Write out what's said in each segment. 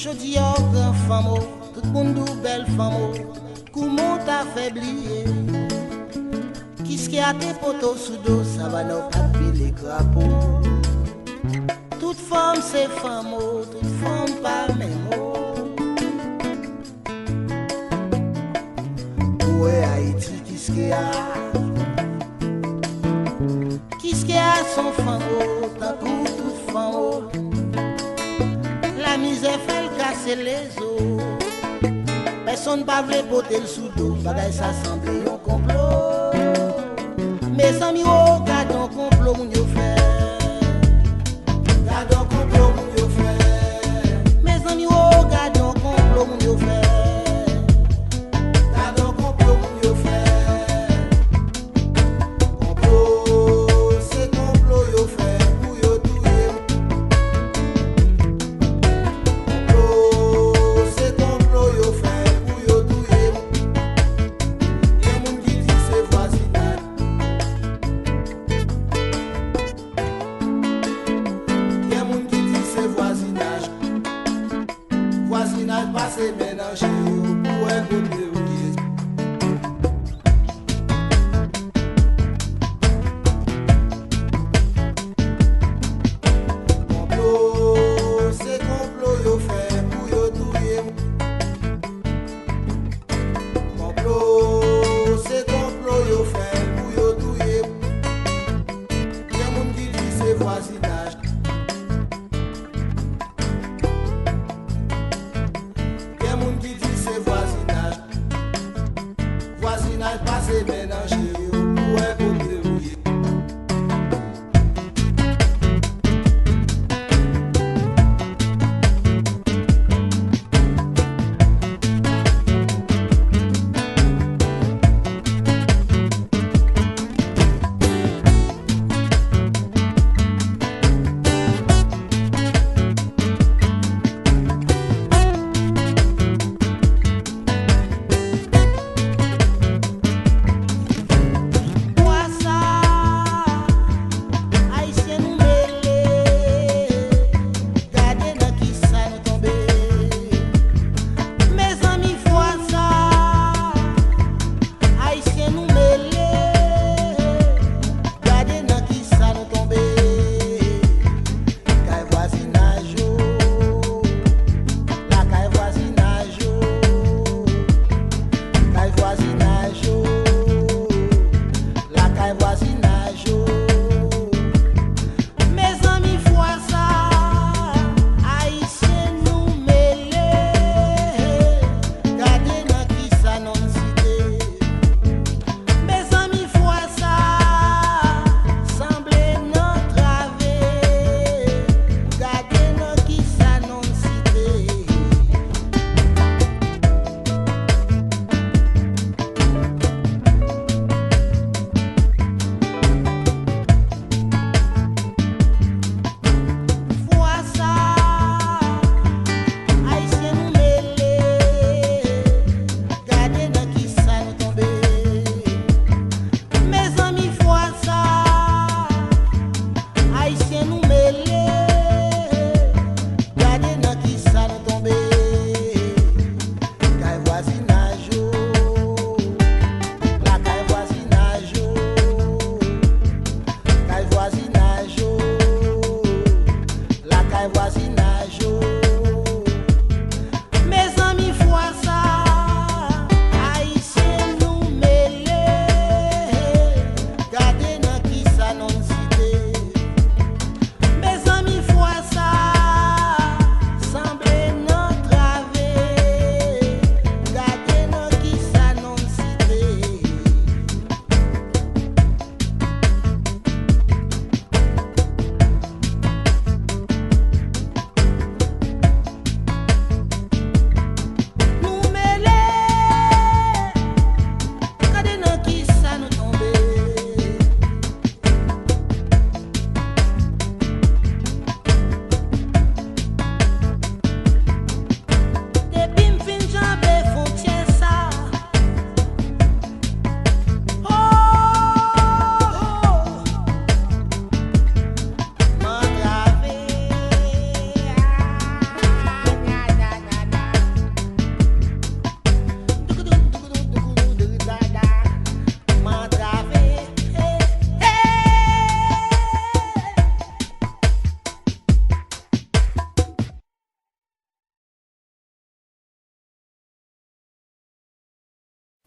Je dis oh grand femme, tout le monde belle femme, comment t'affaiblir? Qui ce qui a tes poteaux sous dos, ça va nous taper les crapauds. Toute femme c'est femme, toute femme pas même mot. Où est Haïti, qui ce qui a? Qui ce qui a son femme, tant pour toute femme. La misère fait le casser les os. Personne ne va porter le sous dos. Bagaille ça semble un complot. Mes amis, oh, gardons complot, mon yo fait. Gardons complot, mon yo fait. Mes amis, oh, gardons complot, mon yo fait. Gardons complot, mon yo fait. Complot, c'est complot, yo fait. Pour yo touyer. C'est complot, yo fait. Pour yo touyer. Y'a moun qui dit c'est voisinage.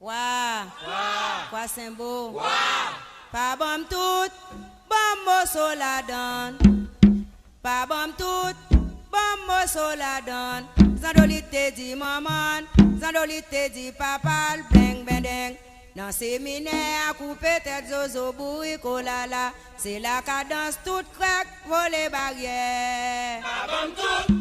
Quoi Saint-Beau? Pas bon tout, bon mosso la donne. Pas bon tout, bon mosso la donne. Zandolite dit maman, Zandolite dit papa, bling bang ding. Dans séminaire, à couper tête zozo boui kolala. C'est la cadence toute craque, voler barrière. Pas bon tout.